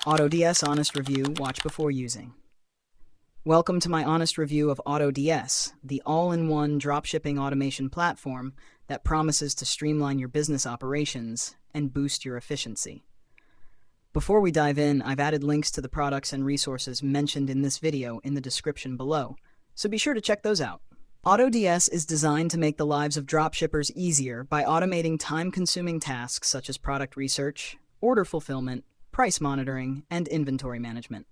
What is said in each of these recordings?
AutoDS Honest Review, watch before using. Welcome to my honest review of AutoDS, the all-in-one dropshipping automation platform that promises to streamline your business operations and boost your efficiency. Before we dive in, I've added links to the products and resources mentioned in this video in the description below, so be sure to check those out. AutoDS is designed to make the lives of dropshippers easier by automating time-consuming tasks such as product research, order fulfillment, price monitoring, and inventory management.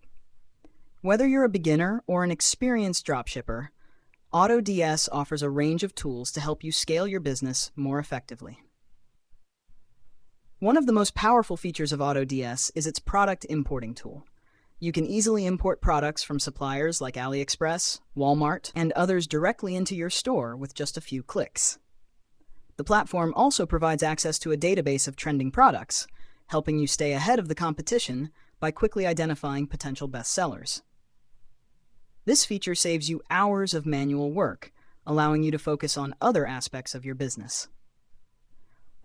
Whether you're a beginner or an experienced dropshipper, AutoDS offers a range of tools to help you scale your business more effectively. One of the most powerful features of AutoDS is its product importing tool. You can easily import products from suppliers like AliExpress, Walmart, and others directly into your store with just a few clicks. The platform also provides access to a database of trending products, helping you stay ahead of the competition by quickly identifying potential bestsellers. This feature saves you hours of manual work, allowing you to focus on other aspects of your business.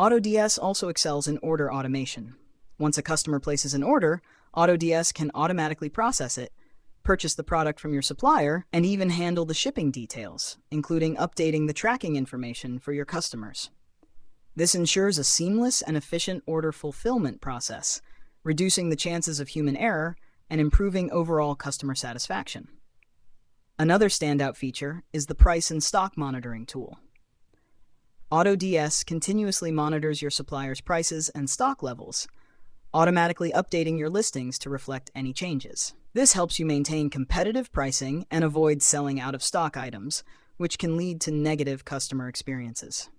AutoDS also excels in order automation. Once a customer places an order, AutoDS can automatically process it, purchase the product from your supplier, and even handle the shipping details, including updating the tracking information for your customers. This ensures a seamless and efficient order fulfillment process, reducing the chances of human error and improving overall customer satisfaction. Another standout feature is the price and stock monitoring tool. AutoDS continuously monitors your supplier's prices and stock levels, automatically updating your listings to reflect any changes. This helps you maintain competitive pricing and avoid selling out-of-stock items, which can lead to negative customer experiences.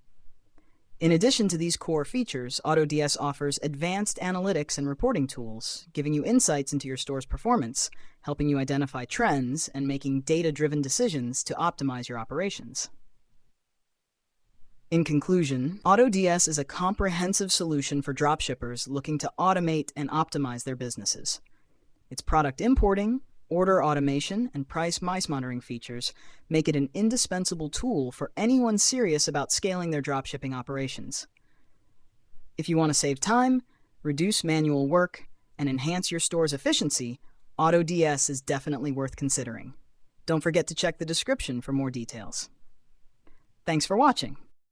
In addition to these core features, AutoDS offers advanced analytics and reporting tools, giving you insights into your store's performance, helping you identify trends, and making data-driven decisions to optimize your operations. In conclusion, AutoDS is a comprehensive solution for dropshippers looking to automate and optimize their businesses. Its product importing, order automation, and price monitoring features make it an indispensable tool for anyone serious about scaling their dropshipping operations. If you want to save time, reduce manual work, and enhance your store's efficiency, AutoDS is definitely worth considering. Don't forget to check the description for more details. Thanks for watching.